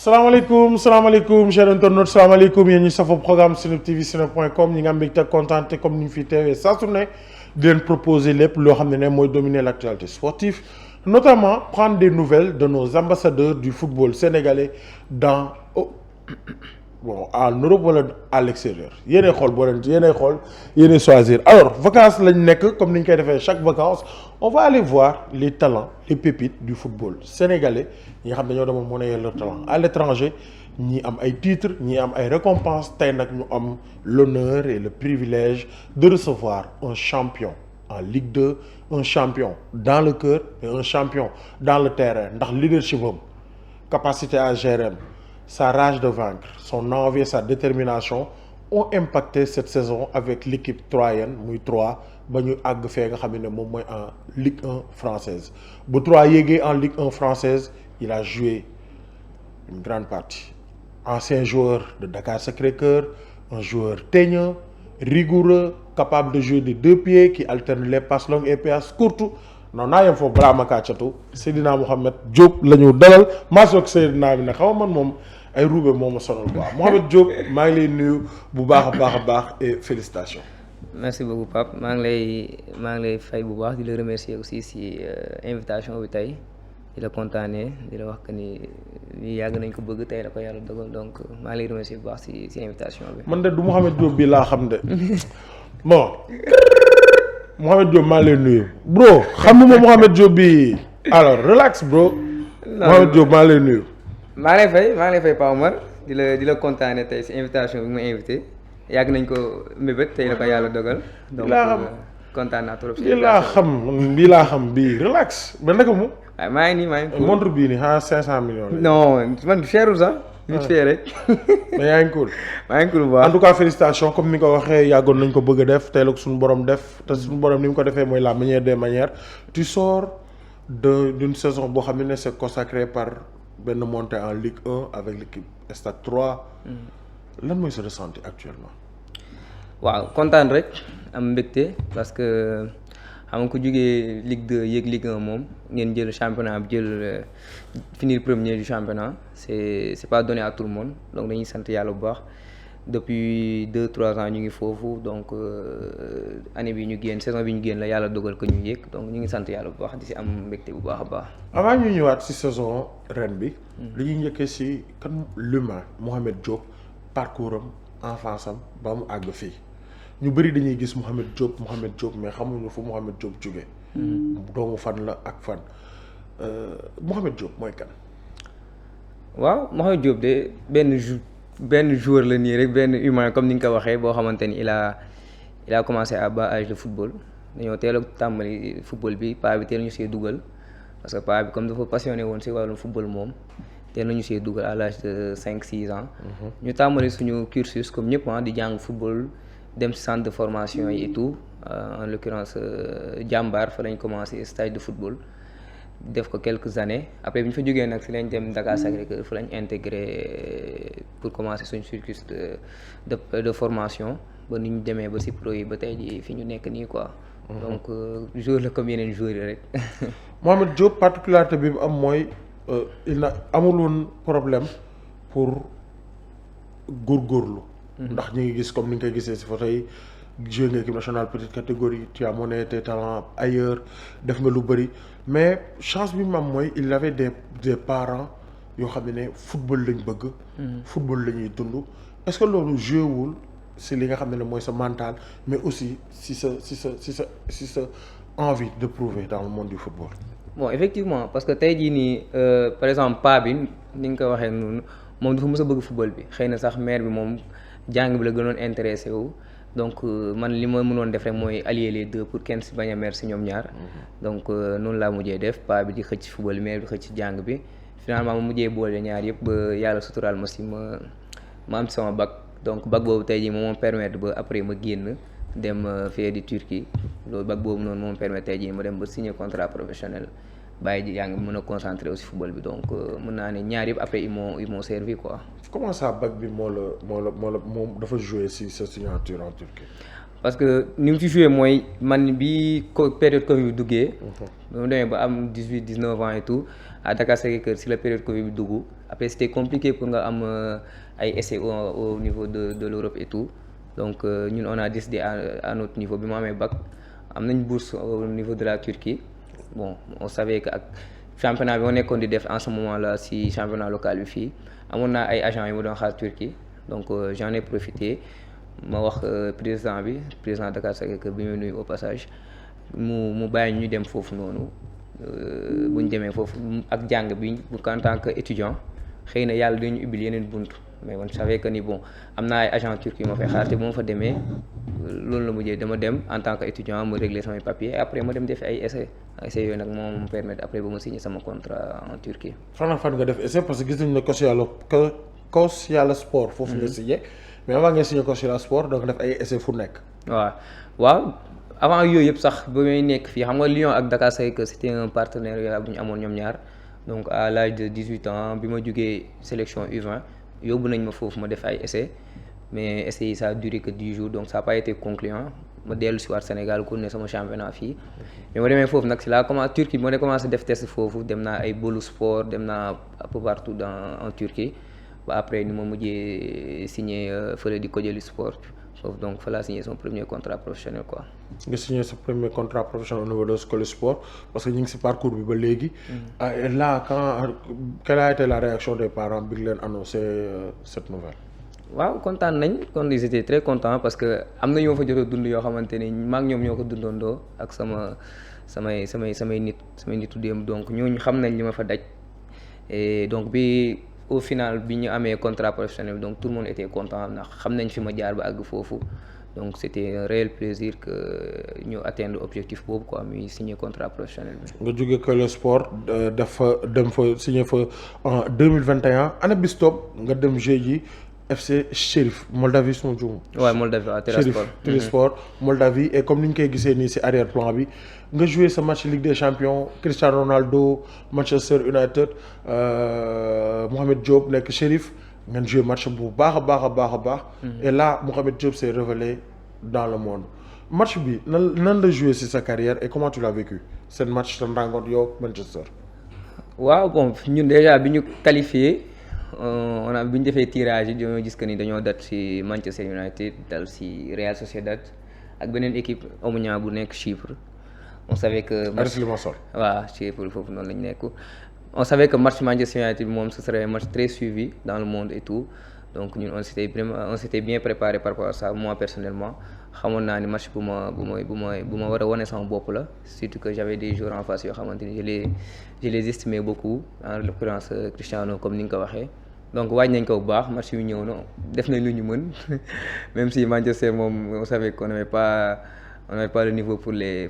salaamaaleykum chers internautes salaamaaleykum yéen ñi safo programme Seneweb TV seneweb.com ñi nga am mbégte kontaan comme ni ñu fi teewee saa su ne di leen proposer lépp loo xam ne mooy dominer l'actualité sportive notamment prendre des nouvelles de nos ambassadeurs du football sénégalais dans en Europe wala à l'extérieur yéenay xool boo leen yéenay xool yéenay choisir alors vacances lañ nekk comme ni ñu koy defee chaque vacances on va aller voir les talents les pépites du football sénégalais ñi nga xam dañoo demoon monnayer leur talent à l'étranger ñi am ay titres ñi am ay récompenses tey nag ñu am l'honneur et le privilège de recevoir un champion en Ligue 2 un champion dans le cœur et un champion dans le terrain ndax leadership am capacité à gérer sa rage de vaincre son envie et sa détermination ont impacté cette saison avec l'équipe troyenne muy 3 ba ñu àgg fee nga xam ne moom mooy en Ligue 1 française bu 3 yéegee en Ligue 1 française il a joué une grande partie ancien joueur de Dakar Sacré-Cœur un joueur teigneux rigoureux capable de jouer des 2 pieds qui alterne les passes longues et passes courtes non naa yem foofu balaa ma kàccatu Seydina Mohamed Diop la ñu dalal maa soog Seydina bi nag xaw man moom ay roube moo ma sonal quoi Mohamed Diop maa ngi lay nuyu bu baax a baax et félicitations. merci beaucoup Pape maa ngi lay fay bu baax di la remercier aussi si invitation bi tey di la kontaanee di la wax que ni yàgg nañ ko bëgg tey la ko yàlla dogal donc maa ngi lay remercier bu baax si invitation bi. man de du Mohamed Diop bi laa xam de bon Mohamed Diop maa ngi lay nuyu bro xamuma Mohamed Diop bi alors relax bro. Mohamed Diop maa ngi lay nuyu. maa ngi lay fay Pa Omar di la kontaanee tey si invitation bi ma invité yàgg nañ ko mébét tey la ko yàlla dogal. donc kontaan naa trop si invitation bii laa xam bii relax ba naka mu. waaw maa ngi nii montre bii nii xanaa 500 millions la. non man cherul sax. vite fait rek. mais yaa ngi cool. maa ngi cool bu baax en tout cas félicitations comme ni nga ko waxee yàggoon nañ ko bëgg a def tey la ko suñu borom def te suñu borom ni mu ko defee mooy la meilleure des manières tu sors d'une saison boo xam ne c'est consacré par benn montée en Ligue 1 avec l'équipe Stade 3. lan mooy sa ressenti actuellement. waaw kontaan rek am mbégte parce que xam nga ko jógee Ligue 2 yéeg Ligue 1 moom ngeen jël championnat bi jël finir premier du championnat c'est pas donné à tout le monde donc dañuy sant yàlla bu baax depuis 2-3 ans ñu ngi foofu donc année bi ñu génn saison bi ñu génn la yàlla dogal ko ñu yéeg donc ñu ngi sant yàlla bu baax di si am mbégte bu baax a baax. avant ñu ñëwaat si saison ren bi. li ñuy njëkkee si kan l'humain Mohamed Diop parcours am enfance am ba mu àgg fii. ñu bëri dañuy gis Mohamed Diop mais xamuñu fu Mohamed Diop jóge doomu fan la ak fan Mohamed Diop mooy kan. waaw Mohamed Diop de benn joueur la nii rek benn humain comme ni nga ko waxee boo xamante ni il a commencé à bas âge de football dañoo teel a tàmbali football bi paa bi teel ñu see dugal parce que paa bi comme dafa passionné woon si wàllum football moom teel nañu see dugal à l'âge de 5-6 ans. ñu tàmbali suñu cursus comme ñëpp di jàng football. dem ci centre de formation yi et tout en l'occurrence Jambar fa lañ commencé stage de football def ko quelques années après bi ñu fa jógee nag si lañ dem Dakar Sacré-Cœur fa lañ intégré pour commencer suñu cursus de formation ba ni ñu demee ba ci pro yi ba tey jii fi ñu nekk nii quoi. donc joueur la comme yeneen joueurs yi rek. Mohamed Diop particularité bi mu am mooy amul woon problème pour góorgóorlu. ndax ñu ngi gis comme ni nga koy gisee ci photo yi joué nga équipe nationale petite catégorie tu as monné tes talents ailleurs def nga lu bëri mais chance bi mu am mooy il avait des parents yoo xam ne football lañ bëgg. football la ñuy dund est-ce que loolu joué wul ci li nga xam ne mooy sa mental mais aussi ci sa envie de prouver dans le monde du football. bon effectivement parce que tey jii nii par exemple paa bi ni nga ko waxee noonu moom dafa mës a bëgg football bi xëy na sax mère bi moom. jàng bi la gënoon intéressé wu donc man li ma mënoon def rek mooy allier les deux pour kenn si bañ a mer si ñoom ñaar donc noonu laa mujjee def paa bi di xëcc football mère bi xëcc jàng bi finalement ma mujjee boole ñaar yëpp ba yàlla suturaal ma si ma am sama bac donc bac boobu tey jii moom permettre ba après ma génn dem fee di Turquie loolu bac boobu noonu moom permettre tey jii ma dem ba signer contrat professionnel bàyyi ji yaa ngi mën a concentrer aussi football bi donc mën naa ne ñaar yëpp après ils m'ont servi quoi. comment ça bac bi moo la moom dafa jouer si sa signature en Turquie. parce que ni mu ci joué mooy man bi période Covid bi duggee. ba mu demee ba am 18 19 ans et tout à Dakar Sacré-Cœur si la période Covid bi dugg après c'était compliqué pour nga am ay essais au niveau de l'Europe et tout donc ñun on a décidé à notre niveau bi mu amee bac am nañ bourse au niveau de la Turquie bon on savait que ak championnat bi ma nekkoon di def en ce moment là si championnat local bi fii amoon naa ay agents yu ma doon xaar Turquie donc j'en ai profité. ma wax président Dakar Sacré-Cœur bi muy nuyu au passage mu bàyyi ñu dem foofu noonu bu ñu demee foofu ak jàng bi en tant que étudiant xëy na yàlla dañu ubbil yeneen bunt mais man savais que ni bon am naa ay agent turc yu ma fay xaar te bu ma fa demee loolu la mujjee dama dem en tant que étudiant ma régler samay papiers et après ma dem def ay essais yooyu nag moo ma permettre après ba ma signer sama contrat en Turquie. fan nga def essai parce que gis nañu ne Koscielny Sport foofu nga signé. mais avant nga signé Koscielny Sport donc def ay essais fu nekk. waaw avant yooyu yëpp sax ba may nekk fii xam nga Lyon ak Dakar Sacré-Cœur c'était un partenariat bu ñu amoon ñoom ñaar donc à l'âge de 18 ans bi ma jugee sélection U20 yóbbu nañ ma foofu ma def ay essais mais essais yi ça a duré que 10 jours donc ça a pas été concluant ma dellu si waat Sénégal ku ne sama championnat fii mais ma demee foofu nag si laa commencé Turquie moo ne commencé def test foofu dem naa ay Bolu Sport dem naa un peu partout en Turquie ba après ni ma mujjee signé fële di Kocaeli Sport foofu donc fa laa signé son premier contrat professionnel quoi. nga signé sa premier contrat professionnel au niveau de Kocaeli Sport parce que ñu ngi si parcours bi ba léegi. et là quelle a été la réaction des parents bi nga leen annoncé cette nouvelle. waaw kontaan nañ kon ils étaient très contents parce que am na ñoo fa jot a dund yoo xamante ni maak ñoom ñoo ko dundandoo ak samay nitu démb donc ñooñu xam nañ li ma fa daj et donc bi. Au final bi ñu amee contrat professionnel donc tout le monde était content ndax xam nañ fi ma jaar ba àgg foofu donc c'était un réel plaisir que ñu atteindre objectif boobu quoi muy signer contrat professionnel bi. nga jógee Kocaeli Sport dem fa signer fa en 2021 année bi stop nga dem jouer ji FC Sheriff Moldavie suma juum. waaw Moldavie waaw Tiraspol Moldavie et comme ni ñu koy gisee nii ci arrière plan bi nga joué sa match Ligue des Champions Cristiano Ronaldo Manchester United Mohamed Diop nekk Sheriff ngeen joué match bu baax a baax. et là Mohamed Diop s'est révélé dans le monde match bi nan la joué ci sa carrière et comment tu l'as vécu seen match sa rencontre yow Manchester. waaw bon ñun déjà bi ñu qualifié. bi ñu defee tirage yi dañoo gis que ni dañoo dat ci Manchester United dal ci Real Sociedad ak beneen équipe Omonia bu nekk Chypre on savait que. waaw Chypre foofu noonu lañu nekk. on savait que match Manchester United moom ce serait un match très suivi dans le monde et tout donc ñun on s'était bien préparé par rapport à ça moi personnellement xamoon naa ni match bu ma war a wane sama bopp la surtout que j'avais des joueurs en face yoo xamante ni je les estimais beaucoup en l'occurrence Cristiano comme ni nga ko waxee donc waaj nañ ko bu baax match yu ñëw na def nañ lu ñu mën même si Manchester moom on savait qu'on n'avait pas le niveau pour les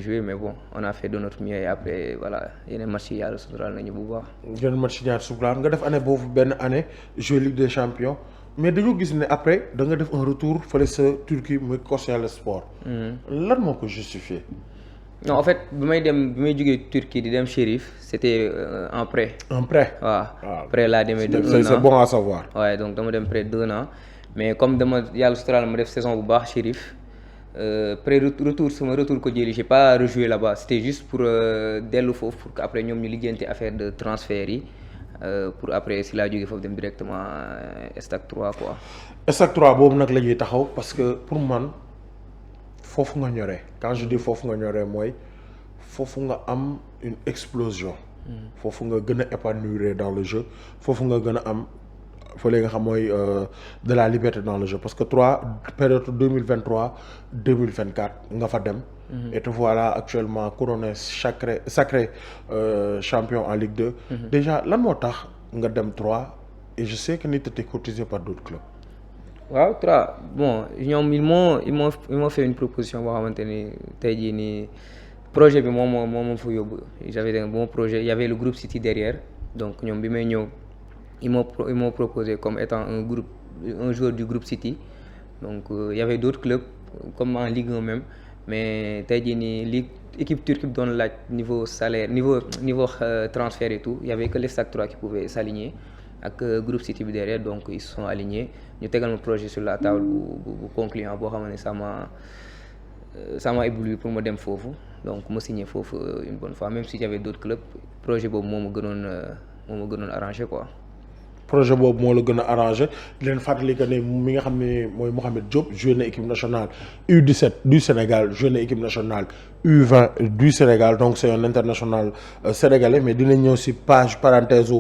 jouer mais bon on a fait de notre mieux et après voilà yeneen match yi yàlla suturaal nañu bu baax. yeneen match yi ñaar suturaal nga def année boobu benn année jouer Ligue des Champions mais dañoo gis ne après da nga def un retour fële sa Turquie muy Koscielny Sport. lan moo ko justifié. non en fait bi may jógee Turquie di dem Sheriff c'était en prêt. un prêt. waaw prêt laa demee. c'est bon à savoir. waaye donc dama dem prêt 2 ans mais comme dama yàlla suturaal ma def saison bu baax Sheriff. sama retour Kocaeli j'ai pas rejoué là-bas c'était juste pour dellu foofu pour que après ñoom ñu lijjanti affaire de transfert yi pour après si laa jógee foofu dem directement Stade 3 quoi. Stade 3 boobu nag la ñuy taxaw parce que pour man foofu nga ñoree quand je dis foofu nga ñoree mooy foofu nga am une explosion. foofu nga gën a épanouir dans le jeu foofu nga gën a am. fële nga xam mooy de la liberté dans le jeu parce que période 2023-2024 nga fa dem. et te voilà actuellement couronné sacré champion en Ligue 2. déjà lan moo tax nga dem 3 et je sais que ni t'étais courtisé par d'autres clubs. waaw 3 bon ñoom ils m'ont fait une proposition boo xamante ni tey jii nii projet bi moom fa yóbbu j'avais un bon projet il y avait le groupe City derrière donc ñoom bi may ñëw. Ils m'ont proposé comme étant un joueur du groupe City donc il y avait d'autres clubs comme en Ligue 1 même mais tey jii nii équipe turque bi doon laaj niveau salaire niveau transfert et tout il y avait que le Stade 3 qui pouvait s'aligner ak groupe City bi derrière donc ils se sont alignés ñu tegal ma projet sur la table bu concluant boo xam ne ça m'a ébloui pour ma dem foofu donc ma signé foofu une bonne fois même si j'avais d'autres clubs projet boobu moo ma gënoon arrangé quoi. projet boobu moo la gën a arrangé di leen fàttali que ne mi nga xam ne mooy Mouhamed Diop joué na équipe nationale U17 du Sénégal joué na équipe nationale U20 du Sénégal donc c'est un international sénégalais mais dinañ ñëw ci page parenthèse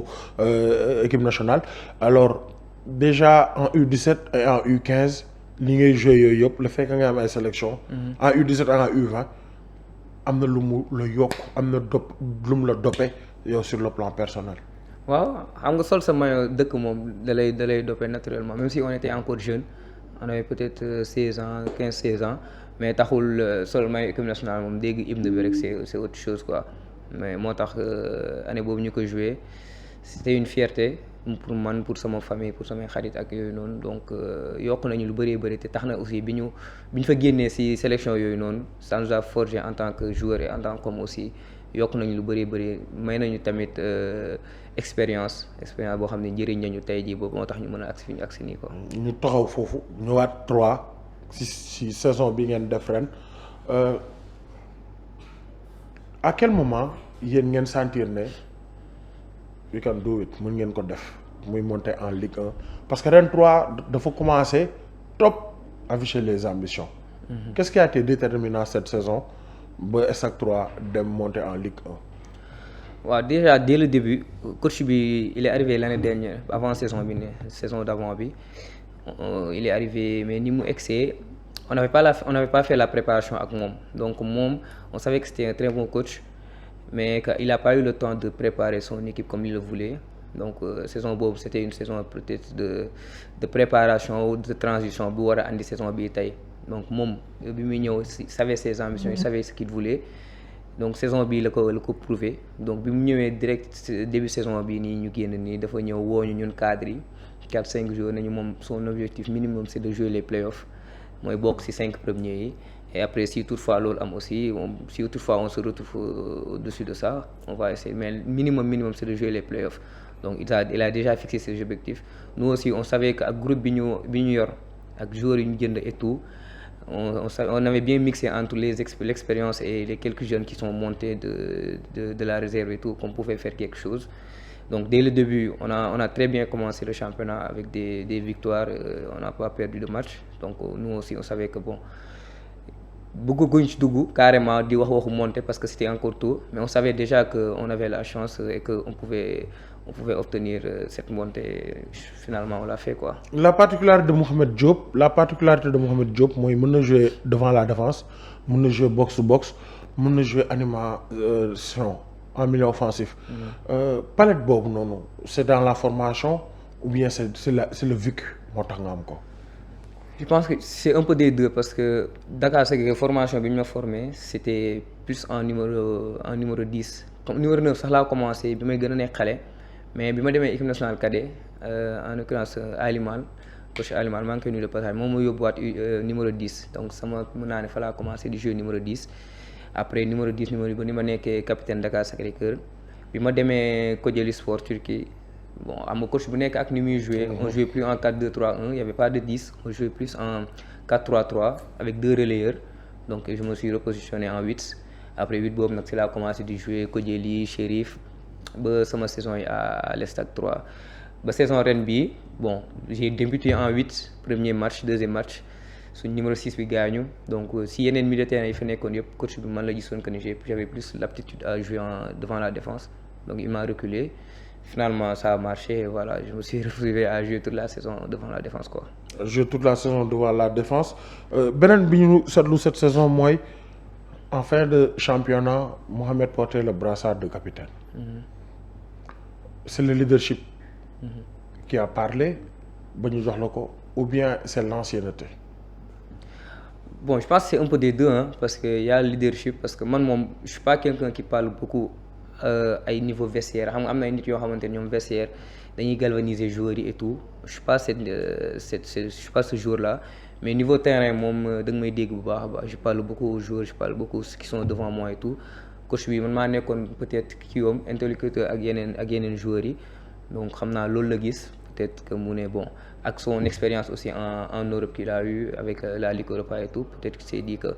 équipe nationale alors déjà en U17 et en U15 li ngay joué yooyu yëpp le fait que nga am ay sélection en U17 et en U20 am na lu mu la yokk am na lu mu la doppe yow sur le plan personnel. waaw xam nga sol sa maillot dëkk moom da lay dopé naturellement même si on était encore jeune on avait peut-être 16 ans 15-16 ans mais taxul sol maillot équipe nationale moom dégg hymne bi rek c'est autre chose quoi mais moo tax année boobu ñu ko joué c'était une fierté pour man pour sama famille pour samay xarit ak yooyu noonu donc yokk nañu lu bëree te tax na aussi bi ñu fa génnee ci sélection yooyu noonu ça nous a forgé en tant que joueur et en tant qu'homme aussi yokk nañu lu bëri may nañu tamit expérience boo xam ne njëriñ nañu tey jii boobu moo tax ñu mën a agsi fi ñu agsi nii quoi. ñu taxaw foofu ñëwaat 3 ci saison bi ngeen def ren à quel moment yéen ngeen sentir ne you can do it mën ngeen ko def muy monter en Ligue 1 parce que ren 3 dafa commencer top afficher les ambitions. Qu'est-ce qui a été déterminant cette saison ba SAC 3 dem monter en Ligue 1. waaw déjà dès le début coach bi il est arrivé l'année dernière avant saison bi saison d'avant bi il est arrivé mais ni mu egsee on n'avait pas fait la préparation ak moom donc moom on savait que c'était un très bon coach mais qu'il a pas eu le temps de préparer son équipe comme il le voulait donc saison boobu c'était une saison peut-être de préparation ou de transition bu war a andi saison bi tey donc moom bi muy ñëw il savait ses ambitions il savait ce qu'il voulait donc saison bii la ko prouvé donc bi mu ñëwee direct début saison bii nii ñu génn nii dafa ñëw wooñu ñun cadres yi 4-5 jours nañu moom son objectif minimum c'est de jouer les playoffs mooy bokk ci 5 premiers yi et après si toutefois loolu am aussi si toutefois on se retrouve au-dessus de ça on va essayer mais minimum c'est de jouer les playoffs donc il a déjà fixé ses objectifs nous aussi on savait que ak groupe bi ñu yor ak joueurs yi ñu jënd et tout on avait bien mixé entre l'expérience et les quelques jeunes qui sont montés de la réserve et tout qu'on pouvait faire quelque chose donc dès le début on a très bien commencé le championnat avec des victoires on n'a pas perdu de match donc nous aussi on savait que bon bëgguñ ci dugg carrément di waxu monter parce que c'était encore tôt mais on savait déjà que on avait la chance et que on pouvait obtenir cette montée finalement on l'a fait quoi. La particularité de Mouhamed Diop mooy mën na jouer devant la défense mën na jouer box to box mën na jouer animation en milieu offensif. Palette boobu noonu c'est dans la formation ou bien c'est le vécu moo tax nga am ko. Je pense que c'est un peu des deux parce que Dakar Sacré-Cœur formation bi ñu ma formé c'était plus en numéro 10 comme numéro 9 sax laa commencé bi may gën a nekk xale mais bi ma demee équipe nationale cadet en l'occurrence Alimal coach Alimal maa ngi koy nuyu de passage moom moo yóbbuwaat numéro 10 donc sama mën naa ne fa laa commencé di jouer numéro 10 après numéro 10 ba ni ma nekkee capitaine Dakar Sacré-Cœur bi ma demee Kocaeli Sport Turquie bon am nga coach bu nekk ak ni muy jouer on jouait plus en 4-2-3-1 il y avait pas de 10 on jouait plus en 4-3-3 avec 2 relayeurs donc je me suis repositionné en 8 après 8 boobu nag si laa commencé di jouer Kocaeli Chérif ba sama saison yi à l'Estac 3 ba saison ren bii bon j'ai débuté en 8 premier match deuxième match suñ numéro 6 bi gaañu donc si yeneen milieu de terrain yi fa nekkoon yëpp coach bi man la gisoon que j'avais plus l'aptitude à jouer devant la défense donc il m'a reculé finalement ça a marché et voilà je me suis retrouvé à jouer toute la saison devant la défense quoi. Jouer toute la saison devant la défense beneen bi ñu seetlu cette saison mooy en fin de championnat Mohamed portait le brassard de capitaine. C'est le leadership qui a parlé ba ñu jox la ko ou bien c'est l'ancienneté. Bon je pense que c'est un peu des deux parce que y a le leadership parce que man moom je suis pas quelqu'un qui parle beaucoup ay niveau vestiaire xam nga am na ay nit yoo xamante ne ñoom vestiaire dañuy galvaniser joueurs yi et tout je suis pas ce joueur-là mais niveau terrain moom da nga may dégg bu baax a baax je parle beaucoup aux joueurs je parle beaucoup ceux qui sont devant moi et tout coach bi man maa nekkoon peut-être kii yoom interlocuteur ak yeneen joueurs yi donc xam naa loolu la gis peut-être que mu ne bon ak son expérience aussi en Europe qu'il a eu avec la Ligue Europa et tout peut-être qu'il s'est dit que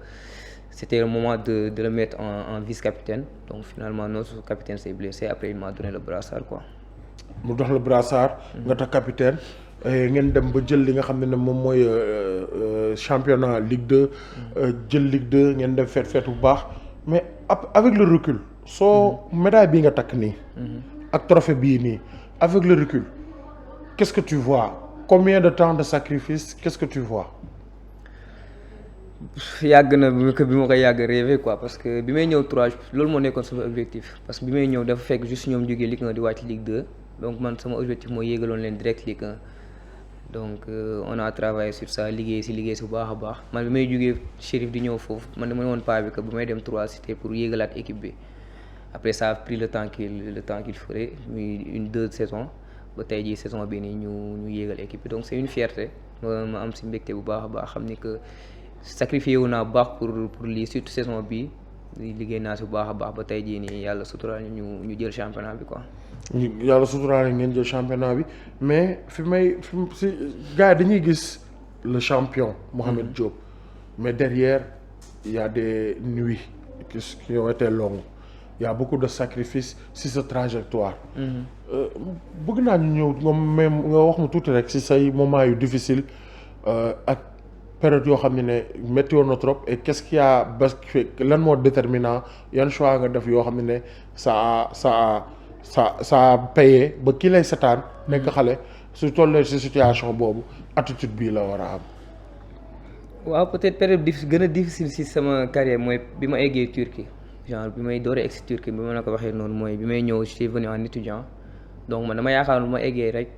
c'était le moment de le mettre en vice-capitaine donc finalement notre capitaine s'est blessé après il m'a donné le brassard quoi. mu dox le brassard. nga tax capitaine. ngeen dem ba jël li nga xam ne moom mooy championnat Ligue 2. jël Ligue 2 ngeen dem feet bu baax mais avec le recul soo médaille bii nga takk nii. ak trophée bii nii avec le recul qu'est-ce que tu vois combien de temps de sacrifice qu'est-ce que tu vois. yàgg na bi ma koy yàgg rêvé quoi parce que bi may ñëw 3 loolu moo nekkoon sama objectif parce que bi may ñëw dafa fekk juste ñoom jógee Ligue 1 di wàcc Ligue 2 donc man sama objectif mooy yéegaloon leen direct Ligue 1 donc on a travaillé sur ça liggéey si bu baax a baax man bi may jógee Chérif di ñëw foofu man dama ne woon paa bi que bu may dem 3 c'était pour yéegalaat équipe bi après ça a pris le temps qu'il ferait muy 2 saisons ba tey jii saison bii nii ñu yéegal équipe bi donc c'est une fierté ma am si mbégte bu baax a baax xam ni que sacrifié wu naa bu baax pour lii surtout saison bii liggéey naa si bu baax a baax ba tey jii nii yàlla suturaal ñu jël championnat bi quoi. yàlla suturaal ngeen jël championnat bi mais fi si gars yi dañuy gis le champion Mohamed Diop mais derrière il y a des nuits qui ont été longues il y a beaucoup de sacrifices si sa trajectoire. bëgg naa ñu ñëw moom même nga wax mu tuuti rek si say moments yu difficile ak période yoo xam ne métti woon na trop et qu'est-ce qui a lan moo déterminant yan choix nga def yoo xam ne ça a payé ba kii lay setaan nekk xale su tollee si situation boobu attitude bii la war a am. waaw peut-être période gën a difficile si sama carrière mooy bi ma eggee Turquie genre bi may door a egg si Turquie bi ma la ko waxee noonu mooy bi may ñëw j'étais venu en étudiant donc man dama yaakaar bu ma eggee rek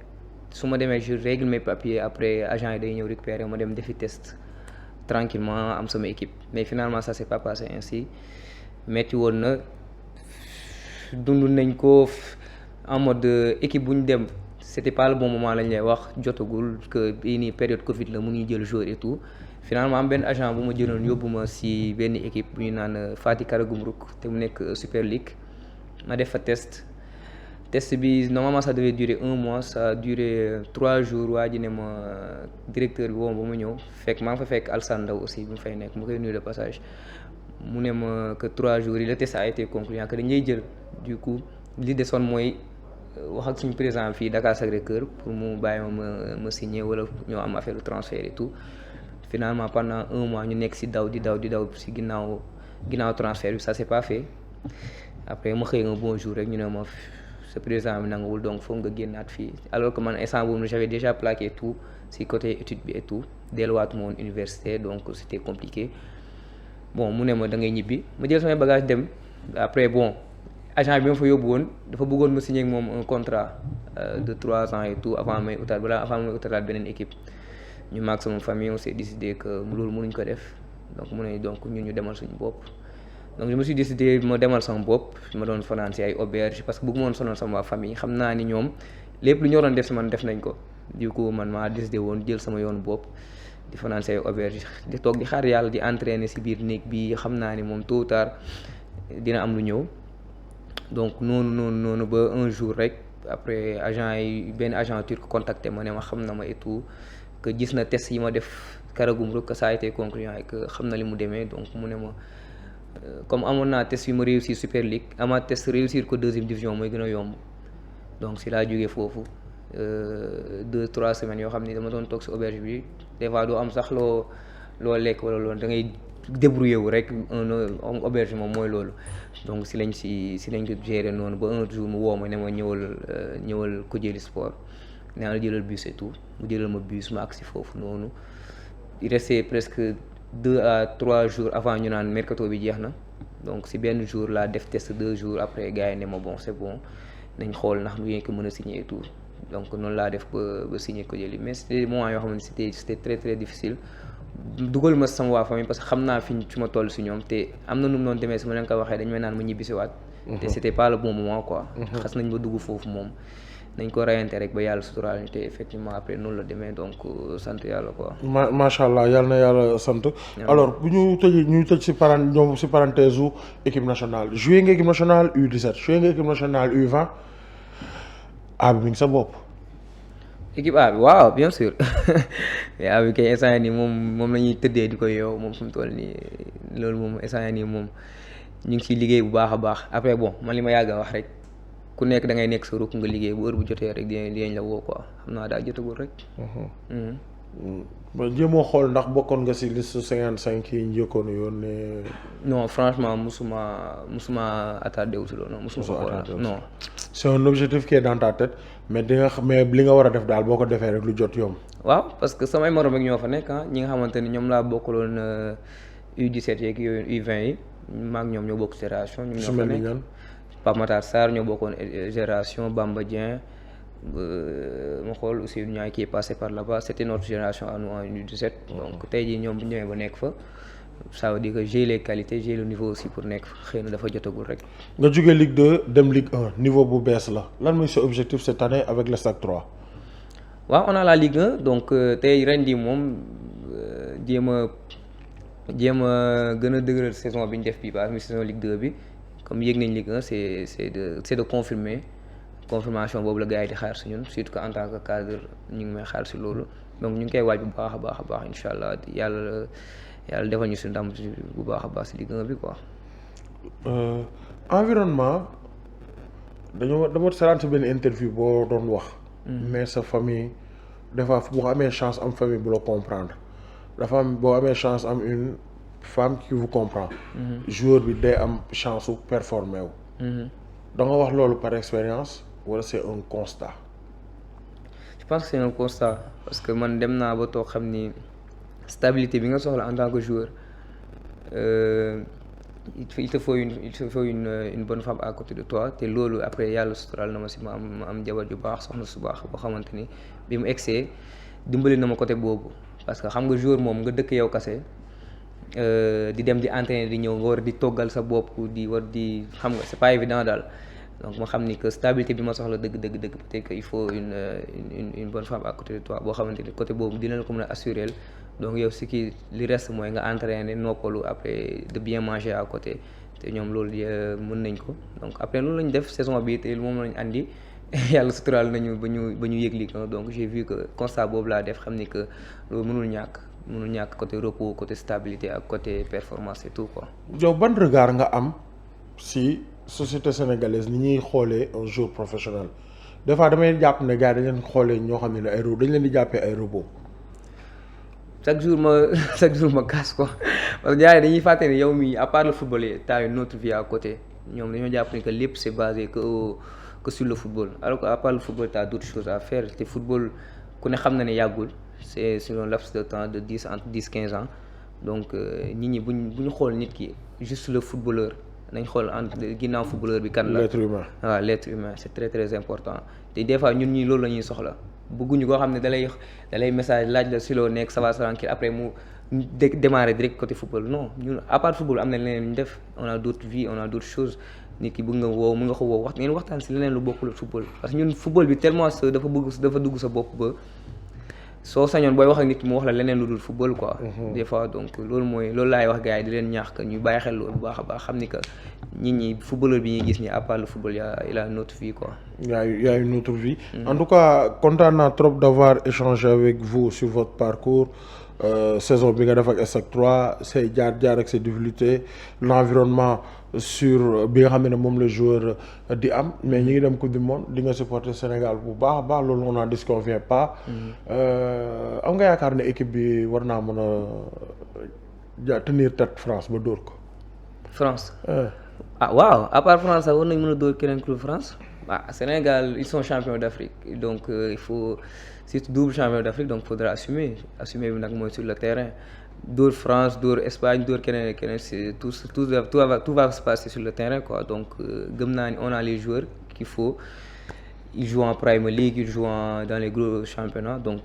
su ma demee je règle mes papiers après agent yi day ñëw récupérer ma dem defi test tranquillement am sama équipe mais finalement ça s'est pas passé ainsi metti woon na dund nañ ko en mode équipe bu ñu dem c'était pas le bon moment lañ lay wax jotagul que bii nii période Covid la mu ngi jël joueur et tout finalement am benn agent bu ma jëloon yóbbu ma si benn équipe bu ñu naan Fatih Karagümrük te mu nekk Super League ma def fa test bi normalement ça devait durer 1 mois ça a duré 3 jours waa ji ne ma directeur bi woo ba ma ñëw fekk maa ngi fa fekk Alassane Ndao aussi bi mu fay nekk mu koy nuyu de passage mu ne ma que 3 jours yi le test a été concluant que dañuy jël du coup li desoon mooy wax ak suñu président fii Dakar Sacré-Cœur pour mu bàyyi ma signer wala ñoo am affaire de transfert et tout finalement pendant 1 mois ñu nekk si daw si ginnaaw transfert bi ça s'est pas fait après ma xëy un bon jour rek ñu ne ma ce président bi nanguwul donc foog nga génnaat fii alors que man instant boobu j'avais déjà plaqué tout si côté étude bi et tout delluwaatuma woon université donc c'était compliqué bon mu ne ma da ngay ñibbi ma jël samay bagage dem après bon agent bi ma fa yóbbu woon dafa bëggoon ma signer ak moom un contrat de 3 ans et tout avant may utalaat beneen équipe ñu maag sama famille on s'est décidé que loolu mënuñ ko def donc mu ne donc ñun ñu demal suñu bopp donc je me suis décidé ma demal sama bopp ma doon fanaan si ay auberge parce que bëgguma woon sonal sama famille xam naa ni ñoom lépp lu ñu waroon def si man def nañ ko du coup man maa décidé woon jël sama yoonu bopp di fanaan si ay auberge di toog di xaar yàlla di entraîner si biir néeg bi xam naa ni moom tôt ou tard dina am lu ñëw donc noonu ba un jour rek après benn agent turc contacté ma ne ma xam na ma et tout que gis na test yi ma def Karagümrük que ça a été concluant et que xam na li mu demee donc mu ne ma comme amoon naa test yu ma réussir Super League amaat test réussir ko 2e division mooy gën a yomb donc si laa jógee foofu 2-3 semaines yoo xam ni dama doon toog si auberge bi des fois doo am sax loo lekk wala loolu da ngay débrouiller wu rek auberge moom mooy loolu donc si lañ ko gérer noonu ba un jour mu woo ma ne ma ñëwal Kojeli Sport nee na jëlal bus et tout mu jëlal ma bus ma agsi foofu noonu il restait presque 2 à 3 jours avant ñu naan mercato bi jeex na donc si benn jour laa def test 2 jours après gars yi ne ma bon c'est bon nañ xool ndax nu ngeen ko mën a signer et tout donc noonu laa def ba signer Kojeli mais c'était des moments yoo xam ne c'était très très difficile dugal ma sama waa famille parce que xam naa fi ma toll si ñoom te am na nu mu doon demee su ma leen ko waxee dañu may naan ma ñibbisiwaat te c'était pas le bon moment quoi xas nañ ba dugg foofu moom nañ ko rayante rek ba yàlla suturaal ñu te effectivement après noonu la demee donc sant yàlla quoi. macha allah yàlla na yàlla sant. alors bu ñu tëj si parenthèse u équipe nationale joué nga équipe nationale U17 joué nga équipe nationale U20 A bi mi ngi sa bopp. équipe A bi waaw bien sûr mais A bi kay instant yii nii moom la ñuy tëddee di ko yeew moom fu mu toll nii loolu moom instant yii nii moom ñu ngi ciy liggéey bu baax a baax après bon man li ma yàgg a wax rek ku nekk da ngay nekk sa rukk nga liggéey bu heure bu jotee rek dinañ la woo quoi xam naa daal jotagul rek. ba jéemoo xool ndax bokkoon nga ci liste 55 yi njëkkoon yoon ne. non franchement musuma attardé wu si loolu non musuma ko xool non. c'est un objectif qui est dans ta tête mais di nga mais li nga war a def daal boo ko defee rek lu jot yomb. waaw parce que samay morom ak ñoo fa nekk ñi nga xamante ni ñoom laa bokkaloon U17 yeeg yooyu U20 yi maa ak ñoom ñoo bokk génération. ñoom ñoo fa nekk Pape Matar Sarr ñoo bokkoon génération Bamba Dieng ma xool aussi ñaay qui est passé par là-bas c'était notre génération à nous en U17. donc tey jii ñoom bu ñu ñëwee ba nekk fa ça veut dire que j'ai les qualités j'ai le niveau aussi pour nekk fa xëy na dafa jotagul rek. nga jógee Ligue 2 dem Ligue 1 niveau bu bees la lan mooy sa objectif cette année avec le SAC 3. waaw on a la Ligue 1 donc tey ren jii moom jéem a gën a dëgëral saison bi ñu def bii ba mi saison Ligue 2 bi comme yéeg nañ Ligue 1 c'est de confirmer confirmation boobu la gars yi di xaar si ñun surtout que en tant que cadre ñu ngi may xaar si loolu donc ñu ngi koy waaj bu baax a baax incha allah yàlla defal ñu si ndam bu baax a baax si Ligue 1 bi quoi. Environnement dama seetaan sa benn interview boo doon wax. mais sa famille des fois boo amee chance am famille bu la comprendre dafa am boo amee chance am une femme qui vous comprend. joueur bi day am chance su performer wu. da nga wax loolu par expérience wala c'est un constat. je pense que c'est un constat parce que man dem naa ba toog xam ni stabilité bi nga soxla en tant que joueur il te faut une bonne femme à côté de toi te loolu après yàlla sutural na ma si ma am jabar ju baax soxna su baax boo xamante ni bi mu egsee dimbali na ma côté boobu parce que xam nga joueur moom nga dëkk yow kase di dem di entraîner di ñëw nga war di toggal sa bopp di war di xam nga c'est pas évident daal donc ma xam ni que stabilité bi ma soxla dëgg peut-être que il faut une bonne femme à côté de toi boo xamante ni côté boobu dina la ko mën a assurer donc yow ce qui li reste mooy nga entraîner noppalu après de bien manger à côté te ñoom loolu mën nañ ko donc après loolu lañ def saison bi te moom lañ andi yàlla suturaal nañu ba ñu yëg li donc j'ai vu que constat boobu laa def xam ni que loolu mënul ñàkk côté repos côté stabilité ak côté performance et tout quoi. yow ban regard nga am si société sénégalaise ni ñuy xoolee un joueur professionnel des fois damay jàpp ne gars yi dañ leen xoolee ñoo xam ne ay dañ leen di jàppee ay robot. chaque jour ma casse quoi parce que gars yi dañuy fàtte ne yow mi à part le football t'as une autre vie à côté ñoom dañoo jàpp ne que lépp c'est basé que sur le football alors que à part le football t'as d'autres choses à faire te football ku ne xam na ne yàggul c'est sur un laps de temps de entre 10-15 ans donc nit ñi bu ñu xool nit ki juste le footballeur nañ xool entre ginnaaw footballeur bi kan la. l'être humain waaw l'être humain c'est très très important te des fois ñun ñi loolu la ñuy soxla bëgguñu koo xam ne dalay message laaj la si loo nekk ça va tranquille après mu démarrer direct côté football non ñun à part football am na leneen lu ñu def on a d'autres vies on a d'autres choses nit ki bëgg nga woo mën nga ko woo ngeen waxtaan si leneen lu bokkul football parce que ñun football bi tellement dafa dugg sa bopp ba soo sañoon booy wax ak nit ki mu wax la leneen lu dul football quoi. des fois donc loolu laay wax gars yi di leen ñaax que ñu bàyyi xel loolu bu baax a baax xam ni que nit ñi footballeur bi ñuy gis ñi à part le football il a une autre vie quoi. Il y a une autre vie. En tout cas content naa trop d'avoir échangé avec vous sur votre parcours saison bi nga def ak SAC 3 say jaar ak ses difficultés l'environnement sur bi nga xam ne moom le joueur di am mais ñi ngi dem coupe du monde di nga supporter Sénégal bu baax a baax loolu on n'en disconvient pas. am nga yaakaar ne équipe bi war naa mën a tenir tête France ba dóor ko. France. Waaw à part France sax war nañ mën a dóor keneen ku France. Sénégal ils sont champions d'Afrique donc il faut surtout double champion d'Afrique donc faudra assumer bi nag mooy sur le terrain dóor France dóor Espagne dóor keneen c'est tout va se passer sur le terrain quoi donc gëm naa ni on a les joueurs qu'il faut ils jouent en Premier League ils jouent dans les gros championnats donc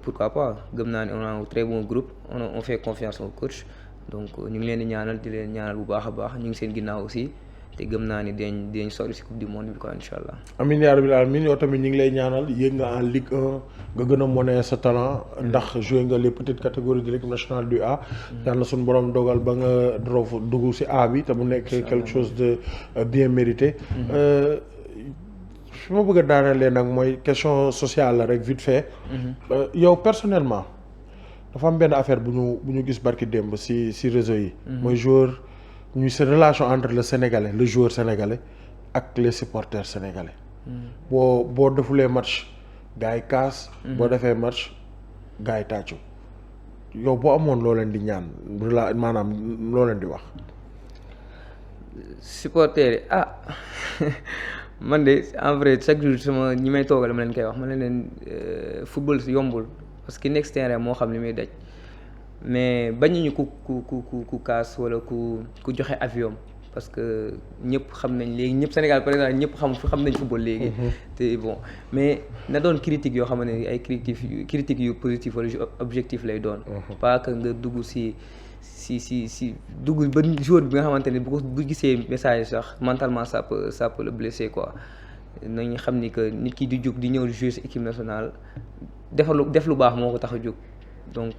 pourquoi pas gëm naa ni on a un très bon groupe on fait confiance au coach donc ñu ngi leen di ñaanal bu baax a baax ñu ngi seen ginnaaw aussi te gëm naa ni dinañ sori ci coupe du monde bi quoi incha allah. amiin yaa rabbil aalamiin yow tamit ñu ngi lay ñaanal yéeg nga en Ligue 1 nga gën a monnaie sa talent ndax joué nga les petites catégories de l'équipe nationale du A. yàlla na suñu borom dogal ba nga dugg ci A bi te mu nekk quelque chose de bien mérité. fi ma bëgg a daanelee nag mooy question sociale la rek vite fait. yow personnellement dafa am benn affaire bu ñu gis barki démb si réseau yi. mooy joueur ñuy seen relation entre le sénégalais le joueur sénégalais ak les supporters sénégalais. boo defulee match gars yi kaas. boo defee match gars yi tàccu. yow boo amoon loo leen di ñaan maanaam loo leen di wax. supporters yi man de en vrai chaque jour sama ñi may toogal ma leen koy wax ma leen football si yombul parce que next terrain moo xam li muy daj mais bañuñu ku kaas wala ku joxe avion parce que ñëpp xam nañ léegi ñëpp Sénégal par exemple ñëpp xam nañ football léegi. te bon mais na doon critique yoo xam ne ay critique yu positif wala objectif lay doon. pas que nga dugg si dugg ba joueur bi nga xamante ne bu gisee message sax mentalement ça peut le blesser quoi nañu xam ni que nit ki di jóg di ñëw jouer si équipe nationale def lu baax moo ko tax a jóg donc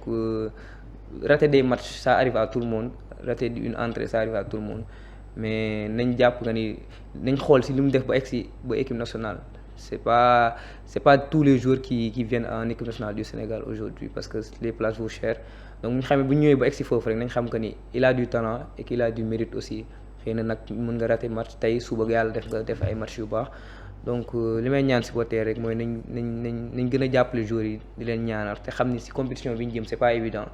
rater des matchs ça arrive à tout le monde rater une entrée ça arrive à tout le monde mais nañ jàpp nga ni nañ xool si li mu def ba équipe nationale c'est pas tous les joueurs qui viennent en équipe nationale du Sénégal aujourd'hui parce que les places vaut cher donc ñu xamee bu ñu ñëwee ba egsi foofu rek nañ xam que ni il a du talent et qu'il a du mérite aussi xëy na nag mën nga rater match tey suba yàlla def ay match yu baax donc li may ñaan supporter rek mooy nañ gën a jàppale joueurs yi di leen ñaanal te xam ni si compétition bi ñu jëm c'est pas évident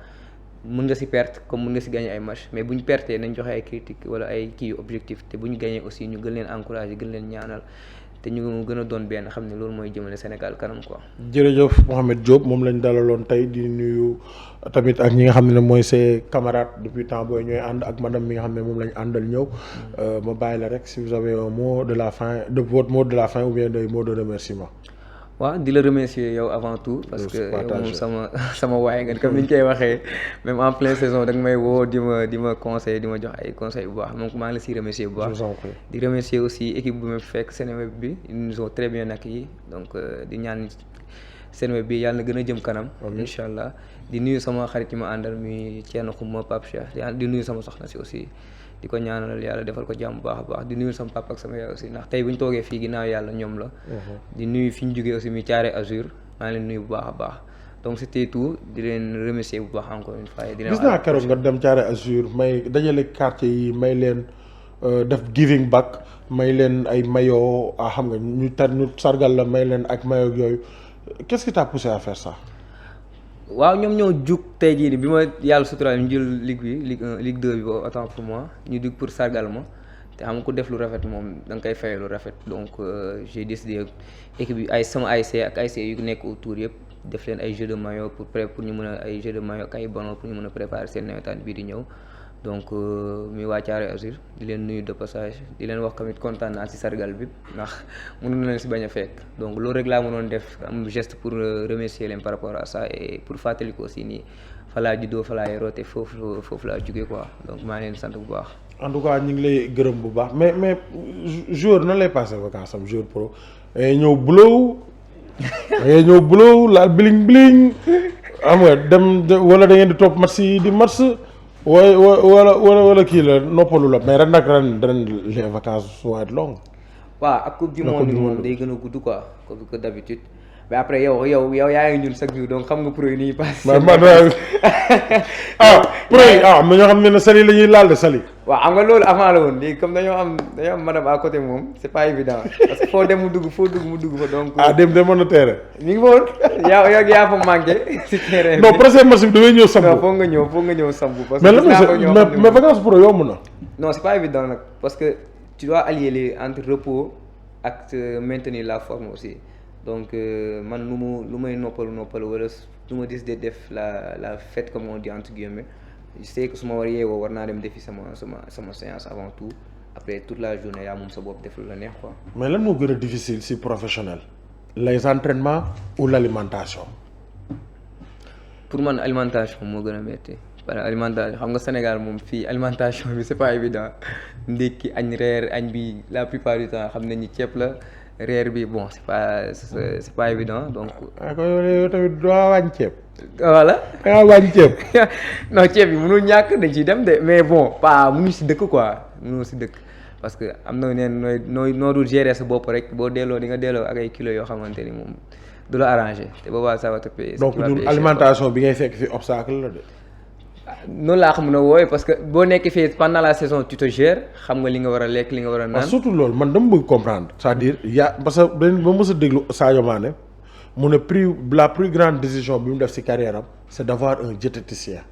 mën nga si perte comme mën nga si gagner ay match mais bu ñu pertee nañ joxe ay critiques wala ay kii yu objectif te bu ñu gagner aussi ñu gën leen encourager gën leen ñaanal te ñu gën a doon benn xam ne loolu mooy jëmale Sénégal kanam quoi. jërëjëf Mouhamed Diop moom lañ dalaloon tey di nuyu tamit ak ñi nga xam ne mooy ses camarades depuis temps booy ñooy ànd ak madame mi nga xam ne moom lañ àndal ñëw ma bàyyi la rek si vous avez un mot de la fin votre mot de la fin ou bien des mots de remerciement. waaw di la remercier yow avant tout parce que yow moom sama waay nga comme ni ñu koy waxee même en pleine saison da nga may woo di ma conseil di ma jox ay conseils bu baax donc maa ngi la siy remercier bu baax di remercier aussi équipe bu ma fekk Seneweb bi ils nous ont très bien accueillis donc di ñaan Seneweb bi yàlla na gën a jëm kanam incha allah di nuyu sama xarit yi ma àndal muy Thierno Xuma Pape Cheikh di nuyu sama soxna si aussi di ko ñaanal yàlla defal ko jàmm bu baax a baax di nuyu sama papa ak sama yaay aussi ndax tey bu ñu toogee fii ginnaaw yàlla ñoom la. di nuyu fi ñu jógee aussi muy Thiaré Azur maa ngi leen nuyu bu baax a baax donc c'était tout di leen remercier bu baax encore une fois. di leen gis naa keroog nga dem Thiaré Azur may dajale quartier yi may leen def giving back may leen ay maillot xam nga ñu sargal la may leen ak maillot yooyu qu'est-ce qui t'a poussé à faire ça. waaw ñoom ñoo jug tey jii nii bi ma yàlla suturaal ñu jël Ligue 1 Ligue 2 bi boobu autant pour moi ñu dugg pour sargal ma te xam nga ku def lu rafet moom da nga koy fayee lu rafet donc j'ai décidé équipe bi sama ASC ak ASC yu nekk autour yëpp def leen ay jeux de maillot pour ñu mën a ay jeux de maillot ak ay ballon pour ñu mën a préparer seen nawetaan bii di ñëw donc muy waa Thiaré Azur di leen nuyu de passage di leen wax tamit kontaan naa ci sargal bi ndax mënu na leen ci bañ a fekk donc loolu rek laa mënoon def am geste pour remercier leen par rapport à ça et pour fàttali ko aussi nii fa laa juddoo fa laa yoroo te foofu laa jógee quoi donc maa ngi leen sant bu baax. en tout cas ñu ngi lay gërëm bu baax mais joueur nan lay passé vacances am joueur pro ñëw blow laal bling xam nga dem wala da ngeen di topp match yi di match. wala kii la noppalu la mais ren les vacances vont être longues. waaw ak coupe du monde bi moom day gën a gudd quoi comme que d'habitude mais après yow yaa ngi ñun chaque jour donc xam nga pro yi nii passé. pro yi am na ñoo xam ne Saly la ñuy laal de Saly. waaw xam nga loolu avant la woon léegi comme dañoo am madame à côté moom c'est pas évident parce que foo dem mu dugg fa donc. dem demoon na terrain. mi ngi woon yaa fa manqué si terrain bi. non prochain match bi damay ñëw sambu. non foog nga ñëw sambu. parce que mais vacances pro yomb na. non c'est pas évident nag parce que tu dois allier entre repos ak maintenir la forme aussi donc man lu may noppalu wala lu ma décidé def la fête comme on dit entre guillemets je sais que su ma war yeewoo war naa dem defi sama séance avant tout après toute la journée yaa moom sa bopp def lu la neex quoi. mais lan moo gën a difficile si professionnel les entraînements ou l'alimentation. pour man alimentation moo gën a métti parce que alimentation xam nga Sénégal moom fii alimentation bi c'est pas évident ndékki añ reer añ bi la plupart du temps xam nañu ceeb la reer bi bon c'est pas évident donc. ko yow tamit doo wàññi ceeb. voilà. da wàññi ceeb. non ceeb bi mënul ñàkk dañ ciy dem de mais bon pas mënuñu si dëkk quoi mënoo si dëkk parce que am na neen noo dul gérer sa bopp rek boo delloo di nga delloo ak ay kilos yoo xamante ni moom du la arrangé te boobaa ça va te payer. donc ñun alimentation bi ngay fekk fi obstacle la de. noonu laa xam ne wooye parce que boo nekkee fii pendant la saison tu te gères xam nga li nga war a lekk li nga war a naan. surtout loolu man dama bëgg comprendre c'est-à-dire parce que dañ ba mës a déglu Sadio Mané mu ne la plus grande décision bi mu def ci carrière am c'est d'avoir un diététicien.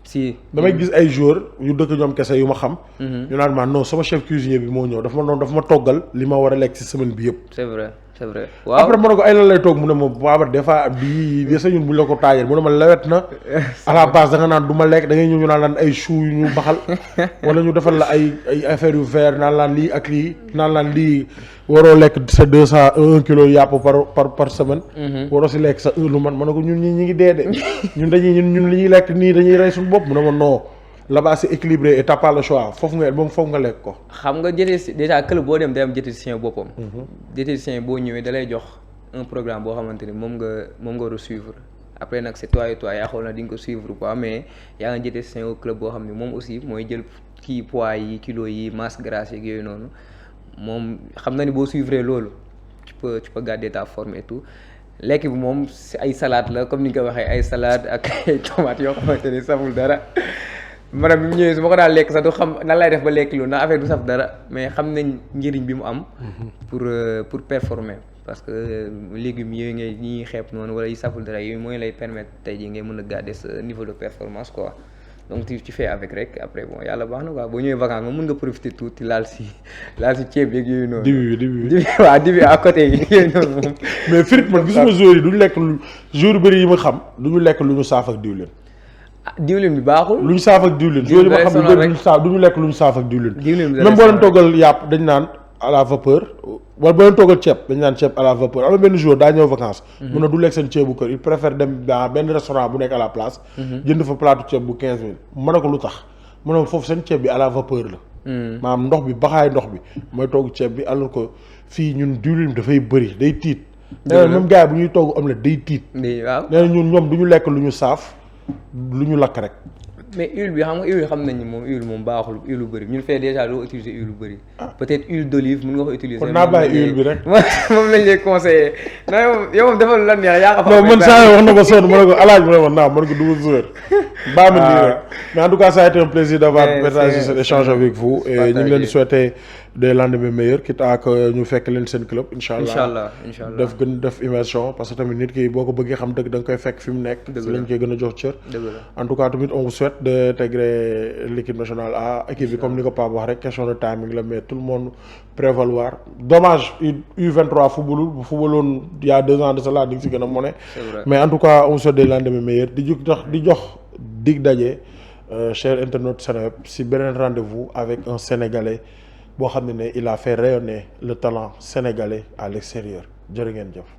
si damay gis ay joueurs yu dëkk ñoom kese yu ma xam. ñu naan ma non sama chef cuisinier bi moo ñëw dafa ma toggal li ma war a lekk ci semaine bi yëpp. c'est vrai waaw après ma ne ko ay lan lay toog mu ne ma baaba des fois bii des ñun bu ñu la ko taajal mu ne ma lewet na à la base da nga naan du ma lekk da ngay ñëw ñu naan laan ay choux yu ñu baxal wala ñu defal la ay affaires yu vert naan laan lii ak lii naan laan lii waroo lekk sa 201 kilos yàpp par semaine. waroo si lekk sa lu man ma ne ko ñun ñi ngi dee de ñun li ñuy lekk nii dañuy rey suñu bopp mu ne ma non. là-bas c'est équilibré et t'as pas le choix foofu nga lekk ko. xam nga déjà club boo dem day am diététicien boppam. diététicien boo ñëwee da lay jox un programme boo xamante ni moom nga war a suivre après nag c'est toi et toi yaa xool na di nga ko suivre quoi mais yaa nga diététicien au club boo xam ne moom aussi mooy jël kii poids yi kilos yi masse grasse yeeg yooyu noonu moom xam na ni boo suivre loolu tu peux garder ta forme et tout lekk bi moom ay salade la comme ni nga ko waxee ay salade ak ay tomates yoo xamante ni saful dara. maanaam bi mu ñëwee su ma ko daan lekk sax du xam nan lay def ba lekk loolu ndax affaire du saf dara mais xam nañ njëriñ bi mu am. pour performer parce que légumes yooyu ngay ñuy xeeb noonu wala yi saful dara yooyu mooy lay permettre tey jii ngay mën a garder ce niveau de performance quoi donc tu fais avec rek après bon yàlla baax na quoi boo ñëwee vacances moom mën nga profiter tuuti laal si ceeb yeeg yooyu noonu. dibi waaw dibi à côté yi yooyu noonu moom. mais frite man gisuma joueurs yi duñu lekk joueurs yu bëri yi ma xam duñu lekk lu ñu saaf ak diwlin. diwlin bi baaxul. lu ñu saaf ak diwlin. diwlin bi xam ne du ñu lekk lu ñu saaf ak diwlin. même boo leen toggal yàpp dañ naan à la vapeur wala boo leen toggal ceeb dañ naan ceeb à la vapeur am na benn jour daa ñëw vacances. mun na du lekk seen ceebu kër il préfère dem dans benn restaurant bu nekk à la place. jënd fa plateau ceeb bu 15000. mën na ko lu tax mu ne foofu seen ceeb bi à la vapeur la. maanaam ndox bi baxaay ndox bi mooy togg ceeb bi alors que fii ñun diwlin dafay bëri day tiit. nee na même gars yi bu ñuy togg omelette day tiit. waaw nee na ñun ñoom du ñu lekk lu ñu saaf. lu ñu lakk rek. mais huile bi xam nga huile xam nañ ni moom huile moom baaxul huile lu bëri ñun fee déjà doo utiliser huile lu bëri. peut-être huile d'olive mën nga ko utiliser. kon naa bàyyi huile bi rek. moom lañ lay conseillé non yow moom defal lu la neex yaa ko. non man saa wax na ko sonn ma ne ko alaaj mu ne ma naa ma ne ko dugg joueur. baa ma nii rek mais en tout cas ça a été un plaisir d'avoir partagé cet échange avec vous. et ñu ngi leen di souhaiter des lendemains meilleurs quitte à que ñu fekk leen seen club. incha allah def immersion parce que tamit nit ki boo ko bëggee xam dëgg da nga koy fekk fi mu nekk. dëgg la lañ koy gën a jox cër. en tout cas tamit on vous souhaite d'intégrer l'équipe nationale A équipe bi comme ni ko Pape wax rek question de timing la mais tout le monde prévaloir dommage U23 footballoon il y a 2 ans de cela di nga si gën a mone mais en tout cas on vous souhaite des lendemains meilleurs di jox dig daje cher internaute Seneweb si beneen rendez-vous avec un Sénégalais boo xam ne il a fait rayonner le talent sénégalais à l'extérieur jërë ngeen jëf